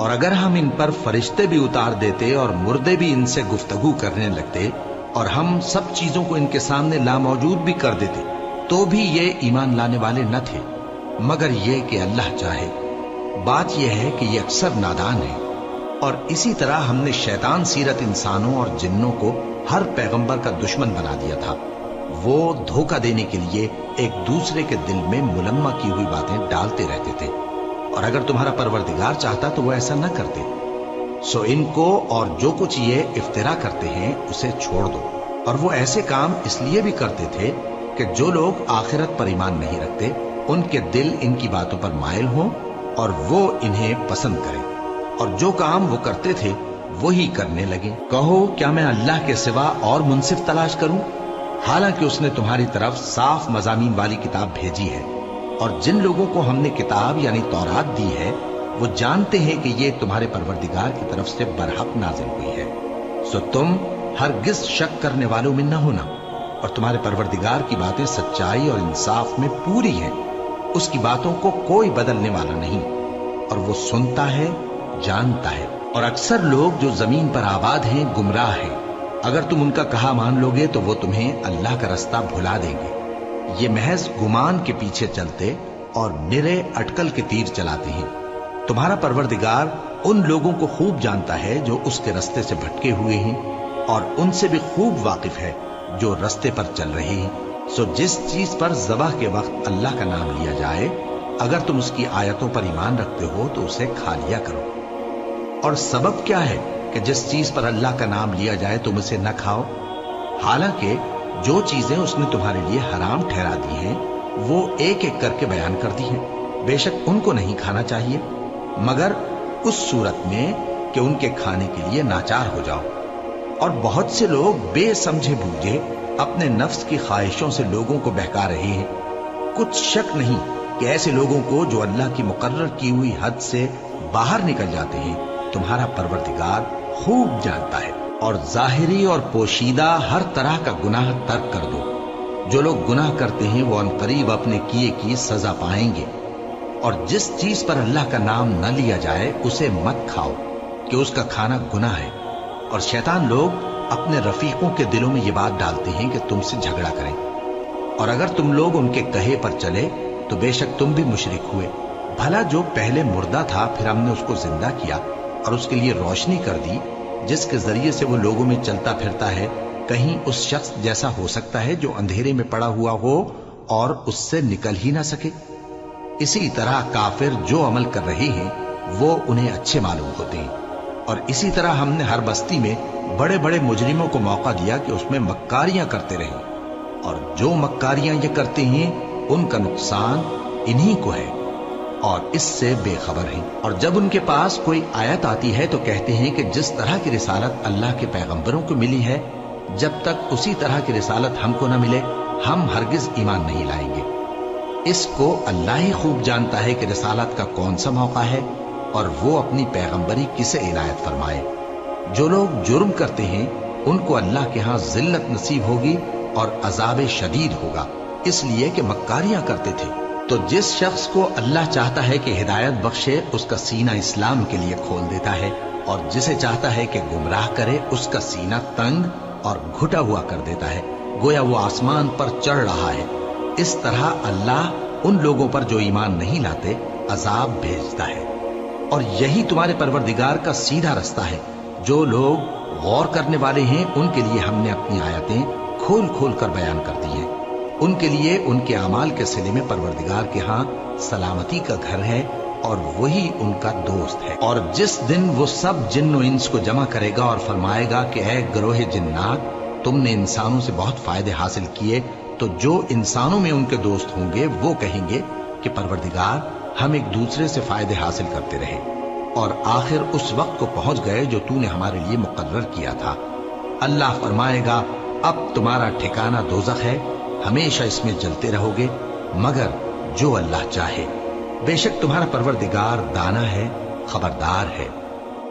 اور اگر ہم ان پر فرشتے بھی اتار دیتے اور مردے بھی ان سے گفتگو کرنے لگتے اور ہم سب چیزوں کو ان کے سامنے لاموجود بھی کر دیتے تو بھی یہ ایمان لانے والے نہ تھے، مگر یہ کہ اللہ چاہے۔ بات یہ ہے کہ یہ اکثر نادان ہے۔ اور اسی طرح ہم نے شیطان سیرت انسانوں اور جنوں کو ہر پیغمبر کا دشمن بنا دیا تھا۔ وہ دھوکہ دینے کے لیے ایک دوسرے کے دل میں ملمہ کی ہوئی باتیں ڈالتے رہتے تھے، اور اگر تمہارا پروردگار چاہتا تو وہ ایسا نہ کرتے۔ سو ان کو اور جو کچھ یہ افترا کرتے ہیں اسے چھوڑ دو۔ اور وہ ایسے کام اس لیے بھی کرتے تھے کہ جو لوگ آخرت پر ایمان نہیں رکھتے ان کے دل ان کی باتوں پر مائل ہوں اور وہ انہیں پسند کریں، اور جو کام وہ کرتے تھے وہی کرنے لگے۔ کہو کیا میں اللہ کے سوا اور منصف تلاش کروں، حالانکہ اس نے تمہاری طرف صاف مضامین والی کتاب بھیجی ہے، اور جن لوگوں کو ہم نے کتاب یعنی تورات دی ہے وہ جانتے ہیں کہ یہ تمہارے پروردگار کی طرف سے برحق نازل ہوئی ہے۔ سو تم ہرگز شک کرنے والوں میں نہ ہونا، اور تمہارے پروردگار کی باتیں سچائی اور انصاف میں پوری ہیں، اس کی باتوں کو کوئی بدلنے والا نہیں، اور وہ سنتا ہے، جانتا ہے۔ اور اکثر لوگ جو زمین پر آباد ہیں گمراہ ہیں، اگر تم ان کا کہا مان لو گے تو وہ تمہیں اللہ کا رستہ بھلا دیں گے۔ یہ محض گمان کے پیچھے چلتے اور نرے اٹکل کے تیر چلاتے ہیں۔ تمہارا پروردگار ان لوگوں کو خوب جانتا ہے جو اس کے رستے سے بھٹکے ہوئے ہیں، اور ان سے بھی خوب واقف ہے جو رستے پر چل رہے ہیں۔ سو جس چیز پر ذبح کے وقت اللہ کا نام لیا جائے، اگر تم اس کی آیتوں پر ایمان رکھتے ہو تو اسے کھا لیا کرو۔ اور سبب کیا ہے کہ جس چیز پر اللہ کا نام لیا جائے تم اسے نہ کھاؤ، حالانکہ جو چیزیں اس نے تمہارے لیے حرام ٹھہرا دی ہیں وہ ایک ایک کر کے بیان کر دی ہیں۔ بے شک ان کو نہیں کھانا چاہیے مگر اس صورت میں کہ ان کے کھانے کے لیے ناچار ہو جاؤ۔ اور بہت سے لوگ بے سمجھے بوجھے اپنے نفس کی خواہشوں سے لوگوں کو بہکا رہے ہیں۔ کچھ شک نہیں کہ ایسے لوگوں کو جو اللہ کی مقرر کی ہوئی حد سے باہر نکل جاتے ہیں تمہارا پروردگار خوب جانتا ہے۔ اور ظاہری اور پوشیدہ ہر طرح کا گناہ ترک کر دو۔ جو لوگ گناہ کرتے ہیں وہ عنقریب اپنے کیے کی سزا پائیں گے۔ اور جس چیز پر اللہ کا نام نہ لیا جائے اسے مت کھاؤ کہ اس کا کھانا گناہ ہے۔ اور شیطان لوگ اپنے رفیقوں کے دلوں میں یہ بات ڈالتے ہیں کہ تم سے جھگڑا کریں، اور اگر تم لوگ ان کے کہے پر چلے تو بے شک تم بھی مشرک ہوئے۔ بھلا جو پہلے مردہ تھا پھر ہم نے اس کو زندہ کیا اور اس کے لیے روشنی کر دی جس کے ذریعے سے وہ لوگوں میں چلتا پھرتا ہے، کہیں اس شخص جیسا ہو سکتا ہے جو اندھیرے میں پڑا ہوا ہو اور اس سے نکل ہی نہ سکے؟ اسی طرح کافر جو عمل کر رہے ہیں وہ انہیں اچھے معلوم ہوتے ہیں۔ اور اسی طرح ہم نے ہر بستی میں بڑے بڑے مجرموں کو موقع دیا کہ اس میں مکاریاں کرتے رہیں، اور جو مکاریاں یہ کرتے ہیں ان کا نقصان انہی کو ہے اور اس سے بے خبر ہیں۔ اور جب ان کے پاس کوئی آیت آتی ہے تو کہتے ہیں کہ جس طرح کی رسالت اللہ کے پیغمبروں کو ملی ہے جب تک اسی طرح کی رسالت ہم کو نہ ملے ہم ہرگز ایمان نہیں لائیں گے۔ اس کو اللہ ہی خوب جانتا ہے کہ رسالت کا کون سا موقع ہے اور وہ اپنی پیغمبری کسے عنایت فرمائے۔ جو لوگ جرم کرتے ہیں ان کو اللہ کے ہاں ذلت نصیب ہوگی اور عذاب شدید ہوگا، اس لیے کہ مکاریاں کرتے تھے۔ تو جس شخص کو اللہ چاہتا ہے کہ ہدایت بخشے اس کا سینہ اسلام کے لیے کھول دیتا ہے، اور جسے چاہتا ہے کہ گمراہ کرے اس کا سینہ تنگ اور گھٹا ہوا کر دیتا ہے، گویا وہ آسمان پر چڑھ رہا ہے۔ اس طرح اللہ ان لوگوں پر جو ایمان نہیں لاتے عذاب بھیجتا ہے۔ اور یہی تمہارے پروردگار کا سیدھا رستہ ہے۔ جو لوگ غور کرنے والے ہیں ان کے لیے ہم نے اپنی آیتیں کھول کھول کر بیان کر دی ہیں۔ ان کے لیے ان کے اعمال کے صلے میں پروردگار کے ہاں سلامتی کا گھر ہے اور وہی ان کا دوست ہے۔ اور جس دن وہ سب جن و انس کو جمع کرے گا اور فرمائے گا کہ اے گروہ جنات، تم نے انسانوں سے بہت فائدے حاصل کیے، تو جو انسانوں میں ان کے دوست ہوں گے وہ کہیں گے کہ پروردگار ہم ایک دوسرے سے فائدے حاصل کرتے رہے اور آخر اس وقت کو پہنچ گئے جو تو نے ہمارے لیے مقرر کیا تھا۔ اللہ فرمائے گا اب تمہارا ٹھکانہ دوزخ ہے، ہمیشہ اس میں جلتے رہو گے مگر جو اللہ چاہے۔ بے شک تمہارا پروردگار دانا ہے، خبردار ہے۔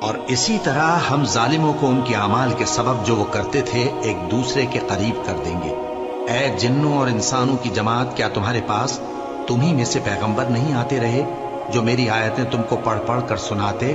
اور اسی طرح ہم ظالموں کو ان کے اعمال کے سبب جو وہ کرتے تھے ایک دوسرے کے قریب کر دیں گے۔ اے جنوں اور انسانوں کی جماعت، کیا تمہارے پاس تمہیں میں سے پیغمبر نہیں آتے رہے جو میری آیتیں تم کو پڑھ پڑھ کر سناتے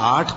8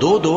2-2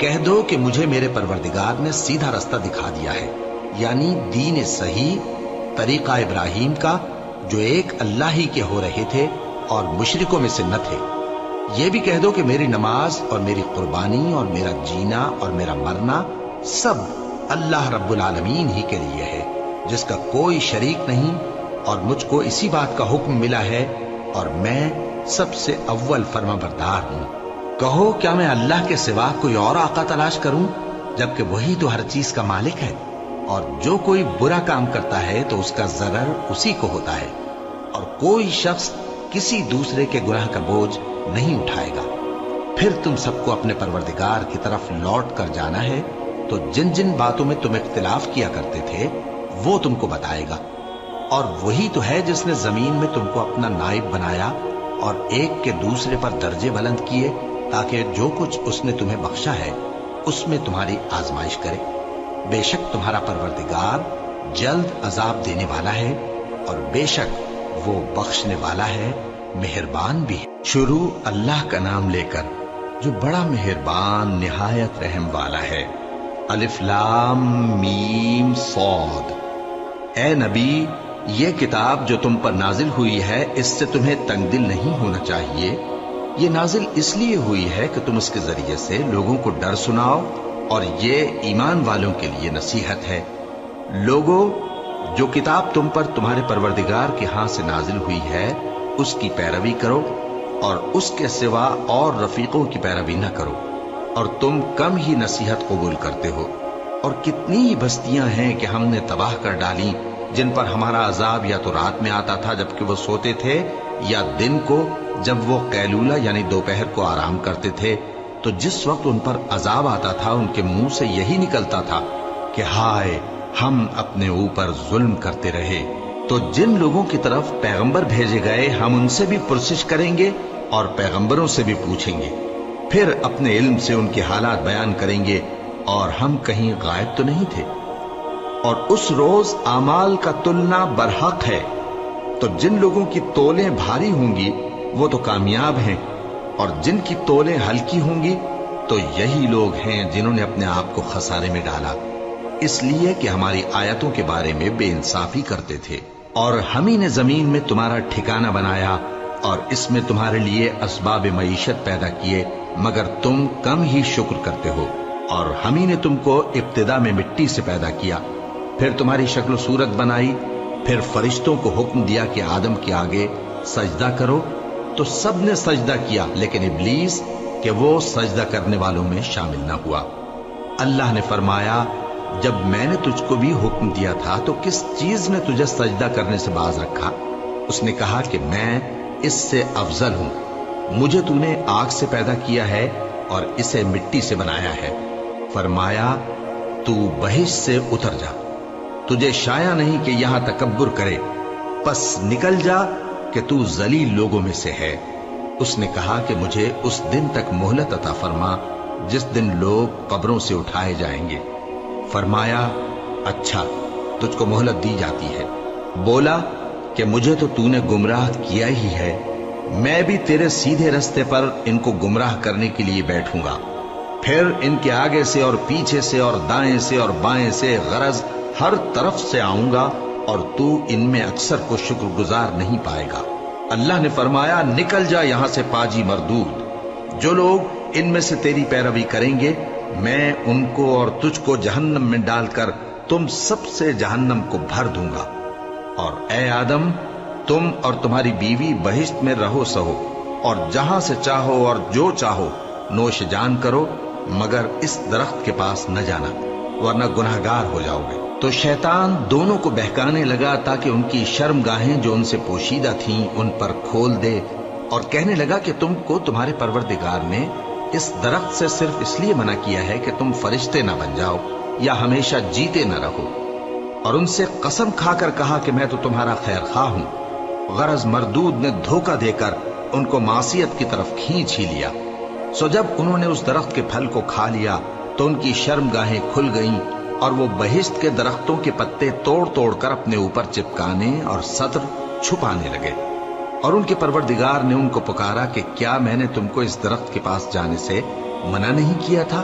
کہہ دو کہ مجھے میرے پروردگار نے سیدھا راستہ دکھا دیا ہے، یعنی دین صحیح، طریقہ ابراہیم کا، جو ایک اللہ ہی کے ہو رہے تھے اور مشرکوں میں سے نہ تھے۔ یہ بھی کہہ دو کہ میری نماز اور میری قربانی اور میرا جینا اور میرا مرنا سب اللہ رب العالمین ہی کے لیے ہے، جس کا کوئی شریک نہیں، اور مجھ کو اسی بات کا حکم ملا ہے اور میں سب سے اول فرما بردار ہوں۔ کہو کیا میں اللہ کے سوا کوئی اور آقا تلاش کروں، جبکہ وہی تو ہر چیز کا مالک ہے، اور جو کوئی برا کام کرتا ہے تو اس کا ضرر اسی کو ہوتا ہے، اور کوئی شخص کسی دوسرے کے گناہ کا بوجھ نہیں اٹھائے گا۔ پھر تم سب کو اپنے پروردگار کی طرف لوٹ کر جانا ہے، تو جن جن باتوں میں تم اختلاف کیا کرتے تھے وہ تم کو بتائے گا، اور وہی تو ہے جس نے زمین میں تم کو اپنا نائب بنایا اور ایک کے دوسرے پر درجے بلند کیے، تاکہ جو کچھ اس نے تمہیں بخشا ہے اس میں تمہاری آزمائش کرے۔ بے شک تمہارا پروردگار جلد عذاب دینے والا ہے، اور بے شک وہ بخشنے والا ہے، مہربان بھی ہے۔ شروع اللہ کا نام لے کر جو بڑا مہربان نہایت رحم والا ہے۔ الف لام میم صاد۔ اے نبی، یہ کتاب جو تم پر نازل ہوئی ہے اس سے تمہیں تنگ دل نہیں ہونا چاہیے۔ یہ نازل اس لیے ہوئی ہے کہ تم اس کے ذریعے سے لوگوں کو ڈر سناؤ، اور یہ ایمان والوں کے لیے نصیحت ہے۔ لوگوں، جو کتاب تم پر تمہارے پروردگار کے ہاں سے نازل ہوئی ہے اس کی پیروی کرو، اور اس کے سوا اور رفیقوں کی پیروی نہ کرو، اور تم کم ہی نصیحت قبول کرتے ہو۔ اور کتنی ہی بستیاں ہیں کہ ہم نے تباہ کر ڈالی، جن پر ہمارا عذاب یا تو رات میں آتا تھا جبکہ وہ سوتے تھے، یا دن کو جب وہ قیلولہ یعنی دوپہر کو آرام کرتے تھے، تو جس وقت ان پر عذاب آتا تھا ان کے منہ سے یہی نکلتا تھا کہ ہائے، ہم اپنے اوپر ظلم کرتے رہے۔ تو جن لوگوں کی طرف پیغمبر بھیجے گئے ہم ان سے بھی پرسش کریں گے اور پیغمبروں سے بھی پوچھیں گے، پھر اپنے علم سے ان کے حالات بیان کریں گے، اور ہم کہیں غائب تو نہیں تھے۔ اور اس روز اعمال کا تلنا برحق ہے، تو جن لوگوں کی تولیں بھاری ہوں گی وہ تو کامیاب ہیں، اور جن کی تولیں ہلکی ہوں گی تو یہی لوگ ہیں جنہوں نے اپنے آپ کو خسارے میں ڈالا، اس لیے کہ ہماری آیتوں کے بارے میں بے انصافی کرتے تھے۔ اور ہم ہی نے زمین میں تمہارا ٹھکانہ بنایا، اور اس میں تمہارے لیے اسباب معیشت پیدا کیے، مگر تم کم ہی شکر کرتے ہو۔ اور ہم ہی نے تم کو ابتدا میں مٹی سے پیدا کیا، پھر تمہاری شکل و صورت بنائی، پھر فرشتوں کو حکم دیا کہ آدم کے آگے سجدہ کرو، تو سب نے سجدہ کیا، لیکن ابلیس کہ وہ سجدہ کرنے والوں میں شامل نہ ہوا۔ اللہ نے فرمایا، جب میں نے تجھ کو بھی حکم دیا تھا تو کس چیز نے تجھے سجدہ کرنے سے باز رکھا؟ اس نے کہا کہ میں اس سے افضل ہوں، مجھے تو نے آگ سے پیدا کیا ہے اور اسے مٹی سے بنایا ہے۔ فرمایا، تو بہشت سے اتر جا، تجھے شایع نہیں کہ یہاں تکبر کرے، پس نکل جا کہ تو ذلیل لوگوں میں سے ہے۔ اس نے کہا کہ مجھے اس دن تک مہلت عطا فرما جس دن لوگ قبروں سے اٹھائے جائیں گے۔ فرمایا، اچھا، تجھ کو مہلت دی جاتی ہے۔ بولا کہ مجھے تو نے گمراہ کیا ہی ہے، میں بھی تیرے سیدھے رستے پر ان کو گمراہ کرنے کے لیے بیٹھوں گا، پھر ان کے آگے سے اور پیچھے سے اور دائیں سے اور بائیں سے غرض ہر طرف سے آؤں گا، اور تو ان میں اکثر کو شکر گزار نہیں پائے گا۔ اللہ نے فرمایا، نکل جا یہاں سے پاجی مردود، جو لوگ ان میں سے تیری پیروی کریں گے میں ان کو اور تجھ کو جہنم میں ڈال کر تم سب سے جہنم کو بھر دوں گا۔ اور اے آدم، تم اور تمہاری بیوی بہشت میں رہو سہو، اور جہاں سے چاہو اور جو چاہو نوش جان کرو، مگر اس درخت کے پاس نہ جانا ورنہ گناہگار ہو جاؤ گے۔ تو شیطان دونوں کو بہکانے لگا تاکہ ان کی شرمگاہیں جو ان سے پوشیدہ تھیں ان پر کھول دے، اور کہنے لگا کہ تم کو تمہارے پروردگار نے اس درخت سے صرف اس لیے منع کیا ہے کہ تم فرشتے نہ بن جاؤ یا ہمیشہ جیتے نہ رہو۔ اور ان سے قسم کھا کر کہا کہ میں تو تمہارا خیر خواہ ہوں۔ غرض مردود نے دھوکہ دے کر ان کو معصیت کی طرف کھینچ ہی لیا۔ سو جب انہوں نے اس درخت کے پھل کو کھا لیا تو ان کی شرمگاہیں کھل گئیں، اور وہ بہشت کے درختوں کے پتے توڑ توڑ کر اپنے اوپر چپکانے اور سطر چھپانے لگے۔ اور ان کے پروردگار نے ان کو پکارا کہ کیا میں نے تم کو اس درخت کے پاس جانے سے منع نہیں کیا تھا؟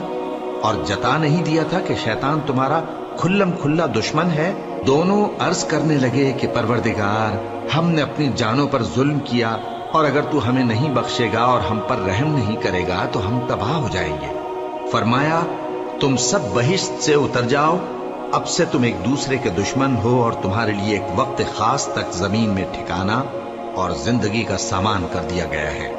اور جتا نہیں دیا تھا کہ شیطان تمہارا کھلم کھلا دشمن ہے؟ دونوں عرض کرنے لگے کہ پروردگار، ہم نے اپنی جانوں پر ظلم کیا، اور اگر تو ہمیں نہیں بخشے گا اور ہم پر رحم نہیں کرے گا تو ہم تباہ ہو جائیں گے۔ فرمایا تم سب بہشت سے اتر جاؤ، اب سے تم ایک دوسرے کے دشمن ہو، اور تمہارے لیے ایک وقت خاص تک زمین میں ٹھکانا اور زندگی کا سامان کر دیا گیا ہے۔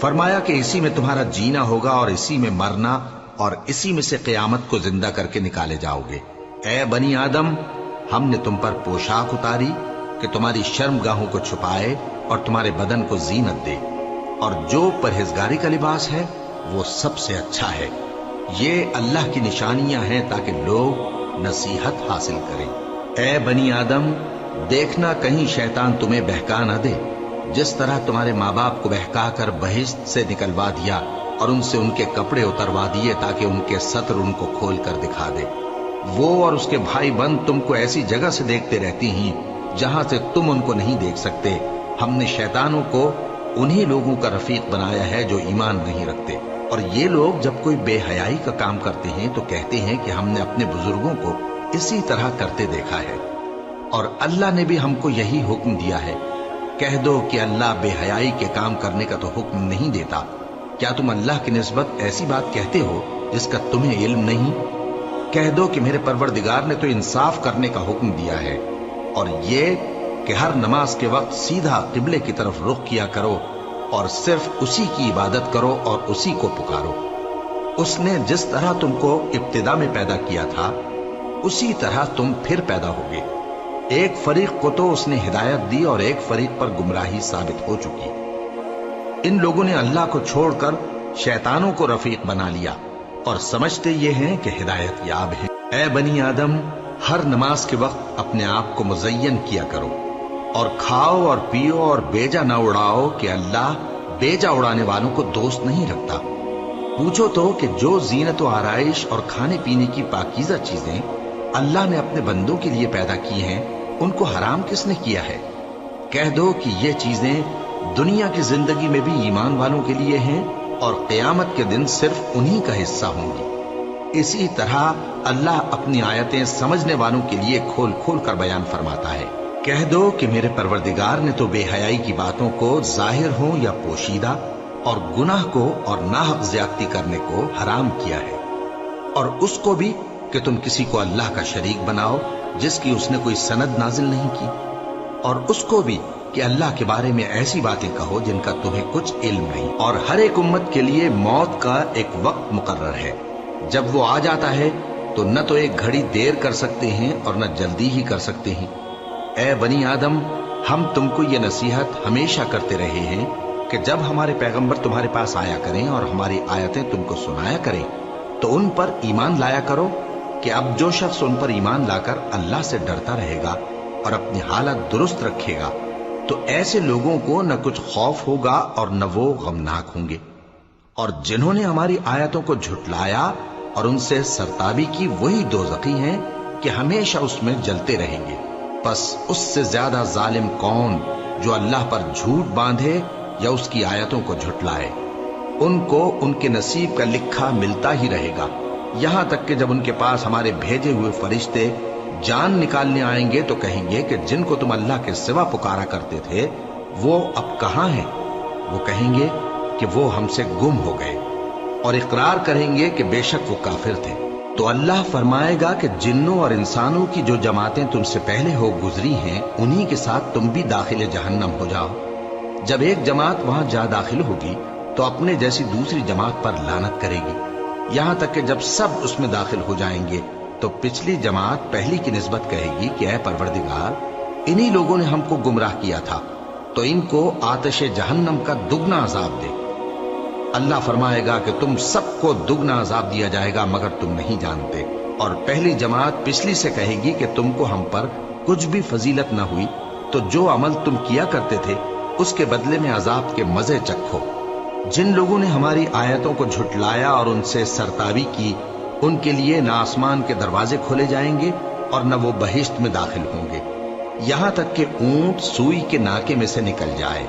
فرمایا کہ اسی میں تمہارا جینا ہوگا اور اسی میں مرنا، اور اسی میں سے قیامت کو زندہ کر کے نکالے جاؤ گے۔ اے بنی آدم، ہم نے تم پر پوشاک اتاری کہ تمہاری شرم گاہوں کو چھپائے اور تمہارے بدن کو زینت دے، اور جو پرہیزگاری کا لباس ہے وہ سب سے اچھا ہے۔ یہ اللہ کی نشانیاں ہیں تاکہ لوگ نصیحت حاصل کریں۔ اے بنی آدم، دیکھنا کہیں شیطان تمہیں بہکا نہ دے، جس طرح تمہارے ماں باپ کو بہکا کر بہشت سے نکلوا دیا اور ان سے ان کے کپڑے اتروا دیے تاکہ ان کے ستر ان کو کھول کر دکھا دے۔ وہ اور اس کے بھائی بند تم کو ایسی جگہ سے دیکھتے رہتی ہیں جہاں سے تم ان کو نہیں دیکھ سکتے۔ ہم نے شیطانوں کو انہی لوگوں کا رفیق بنایا ہے جو ایمان نہیں رکھتے، اور یہ لوگ جب کوئی بے حیائی کا کام کرتے ہیں تو کہتے ہیں کہ ہم نے اپنے بزرگوں کو اسی طرح کرتے دیکھا ہے، اور اللہ نے بھی ہم کو یہی حکم دیا ہے۔ کہہ دو کہ اللہ بے حیائی کے کام کرنے کا تو حکم نہیں دیتا۔ کیا تم اللہ کی نسبت ایسی بات کہتے ہو جس کا تمہیں علم نہیں؟ کہہ دو کہ میرے پروردگار نے تو انصاف کرنے کا حکم دیا ہے، اور یہ کہ ہر نماز کے وقت سیدھا قبلے کی طرف رخ کیا کرو اور صرف اسی کی عبادت کرو اور اسی کو پکارو۔ اس نے جس طرح تم کو ابتدا میں پیدا کیا تھا اسی طرح تم پھر پیدا ہوگے۔ ایک فریق کو تو اس نے ہدایت دی اور ایک فریق پر گمراہی ثابت ہو چکی۔ ان لوگوں نے اللہ کو چھوڑ کر شیطانوں کو رفیق بنا لیا اور سمجھتے یہ ہیں کہ ہدایت یاب ہیں۔ اے بنی آدم، ہر نماز کے وقت اپنے آپ کو مزین کیا کرو، اور کھاؤ اور پیو اور بیجا نہ اڑاؤ کہ اللہ بیجا اڑانے والوں کو دوست نہیں رکھتا۔ پوچھو تو کہ جو زینت و آرائش اور کھانے پینے کی پاکیزہ چیزیں اللہ نے اپنے بندوں کے لیے پیدا کی ہیں، ان کو حرام کس نے کیا ہے؟ کہہ دو کہ یہ چیزیں دنیا کی زندگی میں بھی ایمان والوں کے لیے ہیں اور قیامت کے دن صرف انہی کا حصہ ہوں گی۔ اسی طرح اللہ اپنی آیتیں سمجھنے والوں کے لیے کھول کھول کر بیان فرماتا ہے۔ کہہ دو کہ میرے پروردگار نے تو بے حیائی کی باتوں کو ظاہر ہوں یا پوشیدہ، اور گناہ کو اور ناحق زیادتی کرنے کو حرام کیا ہے، اور اس کو بھی کہ تم کسی کو اللہ کا شریک بناؤ جس کی اس نے کوئی سند نازل نہیں کی، اور اس کو بھی کہ اللہ کے بارے میں ایسی باتیں کہو جن کا تمہیں کچھ علم نہیں۔ اور ہر ایک امت کے لیے موت کا ایک وقت مقرر ہے، جب وہ آ جاتا ہے تو نہ تو ایک گھڑی دیر کر سکتے ہیں اور نہ جلدی ہی کر سکتے ہیں۔ اے بنی آدم، ہم تم کو یہ نصیحت ہمیشہ کرتے رہے ہیں کہ جب ہمارے پیغمبر تمہارے پاس آیا کریں اور ہماری آیتیں تم کو سنایا کریں تو ان پر ایمان لایا کرو، کہ اب جو شخص ان پر ایمان لا کر اللہ سے ڈرتا رہے گا اور اپنی حالت درست رکھے گا تو ایسے لوگوں کو نہ کچھ خوف ہوگا اور نہ وہ غمناک ہوں گے۔ اور جنہوں نے ہماری آیتوں کو جھٹلایا اور ان سے سرتابی کی، وہی دوزخی ہیں کہ ہمیشہ اس میں جلتے رہیں گے۔ پس اس سے زیادہ ظالم کون جو اللہ پر جھوٹ باندھے یا اس کی آیتوں کو جھٹلائے؟ ان کو ان کے نصیب کا لکھا ملتا ہی رہے گا، یہاں تک کہ جب ان کے پاس ہمارے بھیجے ہوئے فرشتے جان نکالنے آئیں گے تو کہیں گے کہ جن کو تم اللہ کے سوا پکارا کرتے تھے وہ اب کہاں ہیں؟ وہ کہیں گے کہ وہ ہم سے گم ہو گئے، اور اقرار کریں گے کہ بے شک وہ کافر تھے۔ تو اللہ فرمائے گا کہ جنوں اور انسانوں کی جو جماعتیں تم سے پہلے ہو گزری ہیں انہی کے ساتھ تم بھی داخل جہنم ہو جاؤ۔ جب ایک جماعت وہاں جا داخل ہوگی تو اپنے جیسی دوسری جماعت پر لعنت کرے گی، یہاں تک کہ جب سب اس میں داخل ہو جائیں گے تو پچھلی جماعت پہلی کی نسبت کہے گی کہ اے پروردگار، انہی لوگوں نے ہم کو گمراہ کیا تھا، تو ان کو آتش جہنم کا دگنا عذاب دے۔ اللہ فرمائے گا کہ تم سب کو دگنا عذاب دیا جائے گا مگر تم نہیں جانتے۔ اور پہلی جماعت پچھلی سے کہے گی کہ تم کو ہم پر کچھ بھی فضیلت نہ ہوئی، تو جو عمل تم کیا کرتے تھے اس کے بدلے میں عذاب کے مزے چکھو۔ جن لوگوں نے ہماری آیتوں کو جھٹلایا اور ان سے سرتابی کی، ان کے لیے نہ آسمان کے دروازے کھولے جائیں گے اور نہ وہ بہشت میں داخل ہوں گے، یہاں تک کہ اونٹ سوئی کے ناکے میں سے نکل جائے۔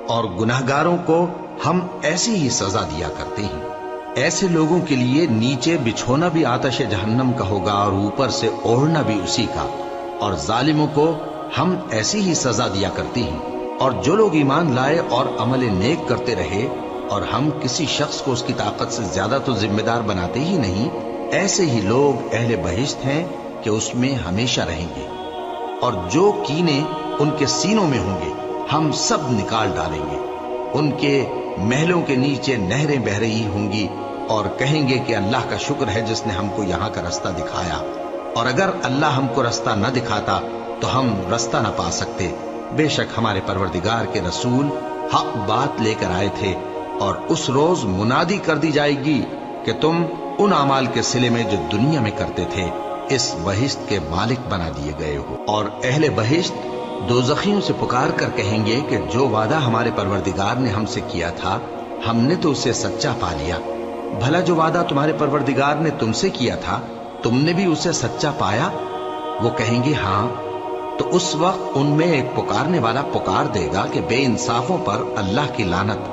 اور گناہگاروں کو ہم ایسی ہی سزا دیا کرتے ہیں۔ ایسے لوگوں کے لیے نیچے بچھونا بھی آتش جہنم کا ہوگا اور اوپر سے اوڑھنا بھی اسی کا، اور ظالموں کو ہم ایسی ہی سزا دیا کرتی ہیں۔ اور جو لوگ ایمان لائے اور عمل نیک کرتے رہے اور ہم کسی شخص کو اس کی طاقت سے زیادہ تو ذمہ دار بناتے ہی نہیں، ایسے ہی لوگ اہل بہشت ہیں کہ اس میں ہمیشہ رہیں گے۔ اور جو کینے ان کے سینوں میں ہوں گے ہم سب نکال ڈالیں گے۔ ان کے محلوں کے نیچے نہریں بہ رہی ہوں گی اور کہیں گے کہ اللہ کا شکر ہے جس نے ہم کو یہاں کا رستہ دکھایا، اور اگر اللہ ہم کو رستہ نہ دکھاتا تو ہم رستہ نہ پا سکتے۔ بے شک ہمارے پروردگار کے رسول حق بات لے کر آئے تھے، اور اس روز منادی کر دی جائے گی کہ تم ان اعمال کے صلے میں جو دنیا میں کرتے تھے اس بہشت کے مالک بنا دیے گئے ہو۔ اور اہل بہشت دوزخیوں سے پکار کر کہیں گے کہ جو وعدہ ہمارے پروردگار نے ہم سے کیا تھا ہم نے تو اسے سچا پا لیا۔ بھلا جو وعدہ تمہارے پروردگار نے تم سے کیا تھا تم نے بھی اسے سچا پایا؟ وہ کہیں گے ہاں۔ تو اس وقت ان میں ایک پکارنے والا پکار دے گا کہ بے انصافوں پر اللہ کی لعنت،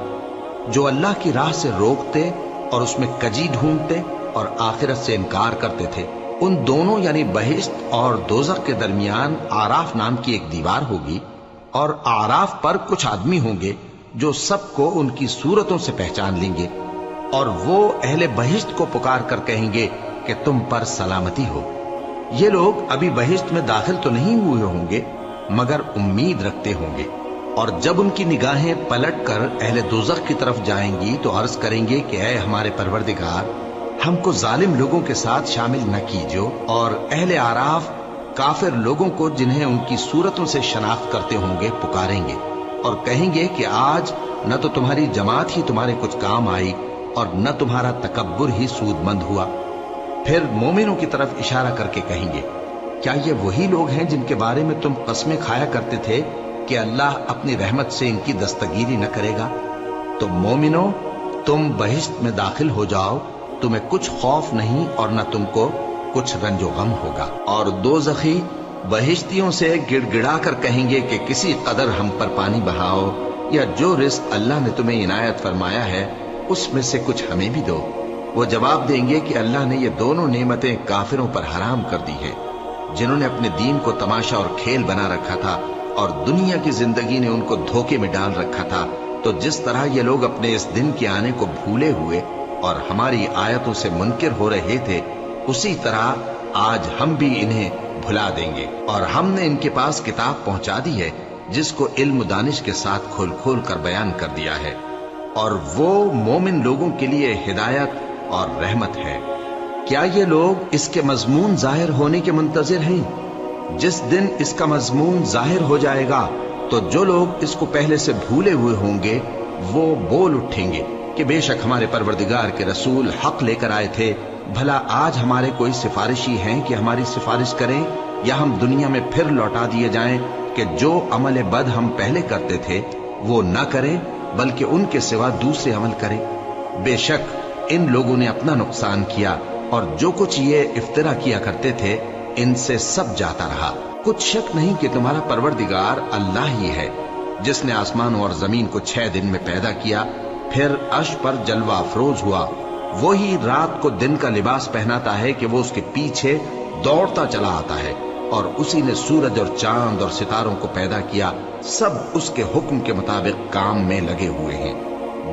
جو اللہ کی راہ سے روکتے اور اس میں کجی ڈھونڈتے اور آخرت سے انکار کرتے تھے۔ ان دونوں یعنی بہشت اور دوزخ کے درمیان آراف نام کی ایک دیوار ہوگی، اور آراف پر کچھ آدمی ہوں گے جو سب کو ان کی صورتوں سے پہچان لیں گے، اور وہ اہل بہشت کو پکار کر کہیں گے کہ تم پر سلامتی ہو۔ یہ لوگ ابھی بہشت میں داخل تو نہیں ہوئے ہوں گے مگر امید رکھتے ہوں گے، اور جب ان کی نگاہیں پلٹ کر اہل دوزخ کی طرف جائیں گی تو عرض کریں گے کہ اے ہمارے پروردگار، ہم کو ظالم لوگوں کے ساتھ شامل نہ کیجو۔ اور اہل آراف کافر لوگوں کو جنہیں ان کی صورتوں سے شناخت کرتے ہوں گے پکاریں گے اور کہیں گے کہ آج نہ تو تمہاری جماعت ہی تمہارے کچھ کام آئی اور نہ تمہارا تکبر ہی سود مند ہوا۔ پھر مومنوں کی طرف اشارہ کر کے کہیں گے، کیا یہ وہی لوگ ہیں جن کے بارے میں تم قسمیں کھایا کرتے تھے کہ اللہ اپنی رحمت سے ان کی دستگیری نہ کرے گا؟ تو مومنوں، تم بہشت میں داخل ہو جاؤ، تمہیں کچھ خوف نہیں اور نہ تم کو کچھ رنج و غم ہوگا۔ اور دوزخی بہشتیوں سے گڑ گڑا کر کہیں گے کہ کسی قدر ہم پر پانی بہاؤ، یا جو رزق اللہ نے تمہیں عنایت فرمایا ہے اس میں سے کچھ ہمیں بھی دو۔ وہ جواب دیں گے کہ اللہ نے یہ دونوں نعمتیں کافروں پر حرام کر دی ہیں، جنہوں نے اپنے دین کو تماشا اور کھیل بنا رکھا تھا اور دنیا کی زندگی نے ان کو دھوکے میں ڈال رکھا تھا۔ تو جس طرح یہ لوگ اپنے اس دن کے آنے کو بھولے ہوئے اور ہماری آیتوں سے منکر ہو رہے تھے، اسی طرح آج ہم بھی انہیں بھلا دیں گے۔ اور ہم نے ان کے پاس کتاب پہنچا دی ہے جس کو علم و دانش کے ساتھ کھول کھول کر بیان کر دیا ہے، اور وہ مومن لوگوں کے لیے ہدایت اور رحمت ہے۔ کیا یہ لوگ اس کے مضمون ظاہر ہونے کے منتظر ہیں؟ جس دن اس کا مضمون ظاہر ہو جائے گا تو جو لوگ اس کو پہلے سے بھولے ہوئے ہوں گے وہ بول اٹھیں گے کہ بے شک ہمارے پروردگار کے رسول حق لے کر آئے تھے۔ بھلا آج ہمارے کوئی سفارشی ہیں کہ ہماری سفارش کریں، یا ہم دنیا میں پھر لوٹا دیے جائیں کہ جو عمل بد ہم پہلے کرتے تھے وہ نہ کریں بلکہ ان کے سوا دوسرے عمل کریں۔ بے شک ان لوگوں نے اپنا نقصان کیا، اور جو کچھ یہ افترا کیا کرتے تھے ان سے سب جاتا رہا۔ کچھ شک نہیں کہ تمہارا پروردگار اللہ ہی ہے جس نے آسمانوں اور زمین کو 6 دن میں پیدا کیا، پھر عرش پر جلوہ افروز ہوا۔ وہی رات کو دن کا لباس پہناتا ہے کہ وہ اس کے پیچھے دوڑتا چلا آتا ہے، اور اسی نے سورج اور چاند اور ستاروں کو پیدا کیا، سب اس کے حکم کے مطابق کام میں لگے ہوئے ہیں۔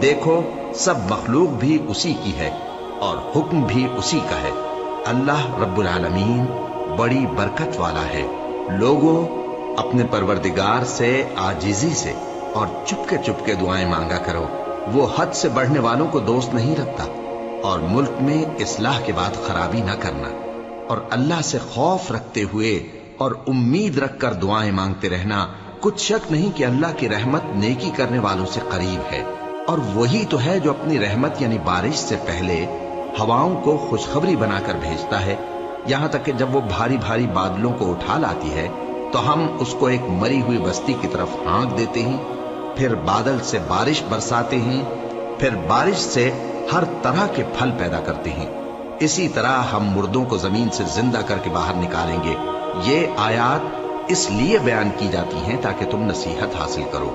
دیکھو سب مخلوق بھی اسی کی ہے اور حکم بھی اسی کا ہے۔ اللہ رب العالمین بڑی برکت والا ہے۔ لوگوں، اپنے پروردگار سے عاجزی سے اور چپکے چپکے دعائیں مانگا کرو، وہ حد سے بڑھنے والوں کو دوست نہیں رکھتا، اور ملک میں اصلاح کے بعد خرابی نہ کرنا، اور اللہ سے خوف رکھتے ہوئے اور امید رکھ کر دعائیں مانگتے رہنا۔ کچھ شک نہیں کہ اللہ کی رحمت نیکی کرنے والوں سے قریب ہے، اور وہی تو ہے جو اپنی رحمت یعنی بارش سے پہلے ہواؤں کو خوشخبری بنا کر بھیجتا ہے، یہاں تک کہ جب وہ بھاری بھاری بادلوں کو اٹھا لاتی ہے تو ہم اس کو ایک مری ہوئی بستی کی طرف ہانک دیتے ہیں، پھر بادل سے بارش برساتے ہیں، پھر بارش سے ہر طرح کے پھل پیدا کرتے ہیں۔ اسی طرح ہم مردوں کو زمین سے زندہ کر کے باہر نکالیں گے۔ یہ آیات اس لیے بیان کی جاتی ہیں تاکہ تم نصیحت حاصل کرو۔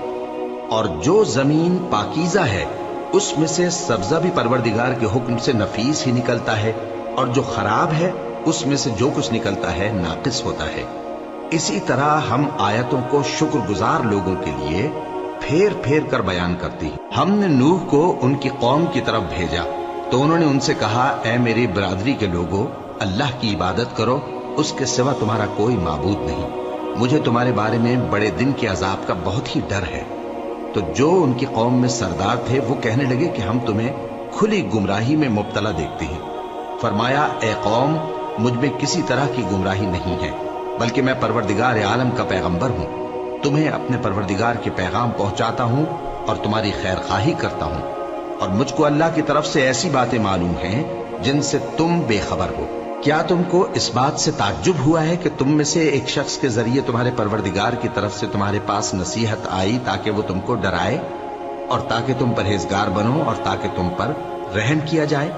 اور جو زمین پاکیزہ ہے اس میں سے سبزہ بھی پروردگار کے حکم سے نفیس ہی نکلتا ہے، اور جو خراب ہے اس میں سے جو کچھ نکلتا ہے ناقص ہوتا ہے۔ اسی طرح ہم آیتوں کو شکر گزار لوگوں کے لیے پھیر پھیر کر بیان کرتے ہیں۔ ہم نے نوح کو ان کی قوم کی طرف بھیجا تو انہوں نے ان سے کہا، اے میری برادری کے لوگوں، اللہ کی عبادت کرو، اس کے سوا تمہارا کوئی معبود نہیں۔ مجھے تمہارے بارے میں بڑے دن کے عذاب کا بہت ہی ڈر ہے۔ تو جو ان کی قوم میں سردار تھے وہ کہنے لگے کہ ہم تمہیں کھلی گمراہی میں مبتلا دیکھتے ہیں۔ فرمایا، اے قوم، مجھ میں کسی طرح کی گمراہی نہیں ہے، بلکہ میں پروردگار عالم کا پیغمبر ہوں۔ تمہیں اپنے پروردگار کے پیغام پہنچاتا ہوں اور تمہاری خیر خواہی کرتا ہوں، اور مجھ کو اللہ کی طرف سے ایسی باتیں معلوم ہیں جن سے تم بے خبر ہو۔ کیا تم کو اس بات سے تعجب ہوا ہے کہ تم میں سے ایک شخص کے ذریعے تمہارے پروردگار کی طرف سے تمہارے پاس نصیحت آئی تاکہ وہ تم کو ڈرائے اور تاکہ تم پرہیزگار بنو اور تاکہ تم پر رحم کیا جائے؟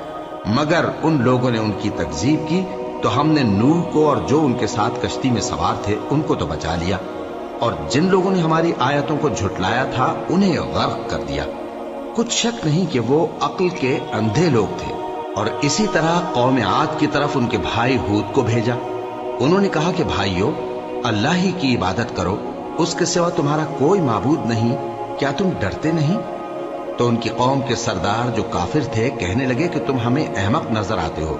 مگر ان لوگوں نے ان کی تکذیب کی تو ہم نے نوح کو اور جو ان کے ساتھ کشتی میں سوار تھے ان کو تو بچا لیا، اور جن لوگوں نے ہماری آیتوں کو جھٹلایا تھا انہیں غرق کر دیا۔ کچھ شک نہیں کہ وہ عقل کے اندھے لوگ تھے۔ اور اسی طرح قوم عاد کی طرف ان کے بھائی ہود کو بھیجا۔ انہوں نے کہا کہ بھائیو، اللہ ہی کی عبادت کرو، اس کے سوا تمہارا کوئی معبود نہیں، کیا تم ڈرتے نہیں؟ تو ان کی قوم کے سردار جو کافر تھے کہنے لگے کہ تم ہمیں احمق نظر آتے ہو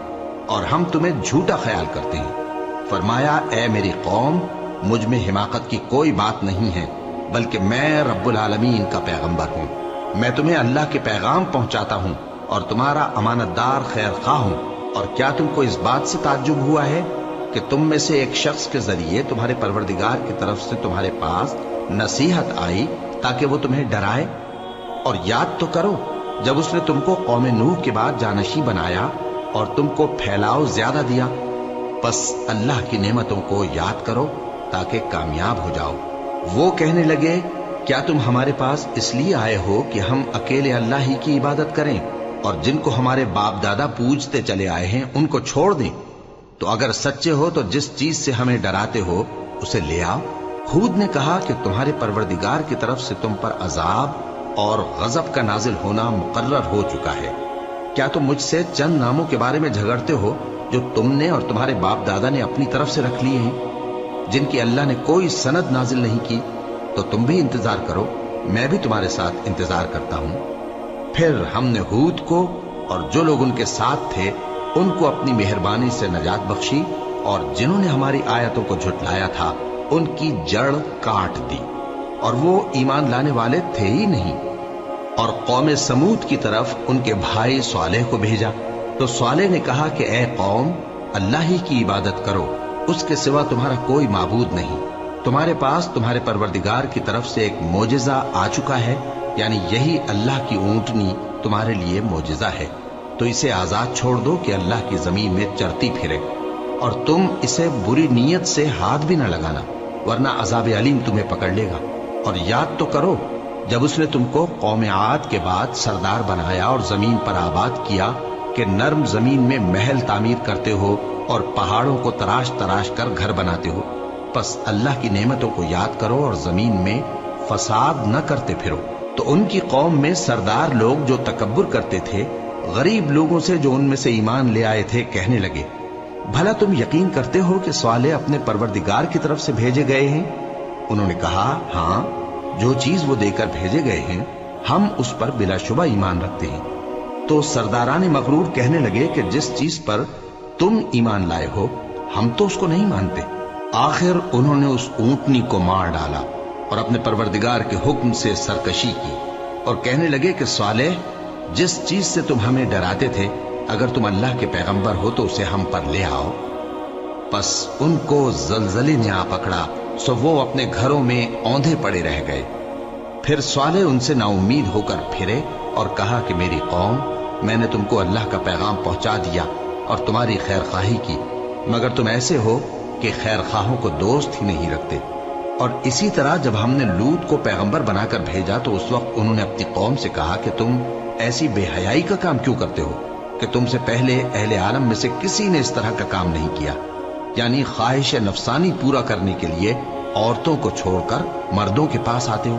اور ہم تمہیں جھوٹا خیال کرتے ہیں۔ فرمایا، اے میری قوم، مجھ میں حماقت کی کوئی بات نہیں ہے، بلکہ میں رب العالمین کا پیغمبر ہوں۔ میں تمہیں اللہ کے پیغام پہنچاتا ہوں اور تمہارا امانت دار خیر خواہ ہوں۔ اور کیا تم کو اس بات سے تعجب ہوا ہے کہ تم میں سے ایک شخص کے ذریعے تمہارے پروردگار کی طرف سے تمہارے پاس نصیحت آئی تاکہ وہ تمہیں ڈرائے؟ اور یاد تو کرو جب اس نے تم کو قوم نوح کے بعد جانشی بنایا اور تم کو پھیلاؤ زیادہ دیا۔ پس اللہ کی نعمتوں کو یاد کرو تاکہ کامیاب ہو جاؤ۔ وہ کہنے لگے، کیا تم ہمارے پاس اس لیے آئے ہو کہ ہم اکیلے اللہ ہی کی عبادت کریں اور جن کو ہمارے باپ دادا پوجتے چلے آئے ہیں ان کو چھوڑ دیں؟ تو اگر سچے ہو تو جس چیز سے ہمیں ڈراتے ہو اسے لے آؤ۔ ہود نے کہا کہ تمہارے پروردگار کی طرف سے تم پر عذاب اور غضب کا نازل ہونا مقرر ہو چکا ہے۔ کیا تم مجھ سے چند ناموں کے بارے میں جھگڑتے ہو جو تم نے اور تمہارے باپ دادا نے اپنی طرف سے رکھ لیے ہیں، جن کی اللہ نے کوئی سند نازل نہیں کی؟ تو تم بھی انتظار کرو، میں بھی تمہارے ساتھ انتظار کرتا ہوں۔ پھر ہم نے ہود کو اور جو لوگ ان کے ساتھ تھے ان کو اپنی مہربانی سے نجات بخشی، اور جنہوں نے ہماری آیتوں کو جھٹلایا تھا ان کی جڑ کاٹ دی، اور وہ ایمان لانے والے تھے ہی نہیں۔ اور قوم سمود کی طرف ان کے بھائی صالح کو بھیجا تو صالح نے کہا کہ اے قوم، اللہ ہی کی عبادت کرو، اس کے سوا تمہارا کوئی معبود نہیں۔ تمہارے پاس تمہارے پروردگار کی طرف سے ایک معجزہ آ چکا ہے، یعنی یہی اللہ کی اونٹنی تمہارے لیے معجزہ ہے، تو اسے آزاد چھوڑ دو کہ اللہ کی زمین میں چرتی پھرے، اور تم اسے بری نیت سے ہاتھ بھی نہ لگانا، ورنہ عذاب علیم تمہیں پکڑ لے گا۔ اور یاد تو کرو جب اس نے تم کو قوم عاد کے بعد سردار بنایا اور زمین پر آباد کیا کہ نرم زمین میں محل تعمیر کرتے ہو اور پہاڑوں کو تراش تراش کر گھر بناتے ہو۔ پس اللہ کی نعمتوں کو یاد کرو اور زمین میں فساد نہ کرتے پھرو۔ تو ان کی قوم میں سردار لوگ جو تکبر کرتے تھے غریب لوگوں سے جو ان میں سے ایمان لے آئے تھے کہنے لگے، بھلا تم یقین کرتے ہو کہ صالح اپنے پروردگار کی طرف سے بھیجے گئے ہیں؟ انہوں نے کہا، ہاں، جو چیز وہ دے کر بھیجے گئے ہیں ہم اس پر بلا شبہ ایمان رکھتے ہیں۔ تو سرداران مغرور کہنے لگے کہ جس چیز پر تم ایمان لائے ہو ہم تو اس کو نہیں مانتے۔ آخر انہوں نے اس اونٹنی کو مار ڈالا اور اپنے پروردگار کے حکم سے سرکشی کی، اور کہنے لگے کہ صالح، جس چیز سے تم ہمیں ڈراتے تھے اگر تم اللہ کے پیغمبر ہو تو اسے ہم پر لے آؤ۔ پس ان کو زلزلے نے آ پکڑا، سو وہ اپنے گھروں میں اوندھے پڑے رہ گئے۔ پھر صالح ان سے نا امید ہو کر پھرے اور کہا کہ میری قوم، میں نے تم کو اللہ کا پیغام پہنچا دیا اور تمہاری خیر خواہی کی، مگر تم ایسے ہو کہ خیر خواہوں کو دوست ہی نہیں رکھتے۔ اور اسی طرح جب ہم نے لوط کو پیغمبر بنا کر بھیجا تو اس وقت انہوں نے اپنی قوم سے کہا کہ تم ایسی بے حیائی کا کام کیوں کرتے ہو کہ تم سے پہلے اہل عالم میں سے کسی نے اس طرح کا کام نہیں کیا، یعنی خواہش نفسانی پورا کرنے کے لیے عورتوں کو چھوڑ کر مردوں کے پاس آتے ہو۔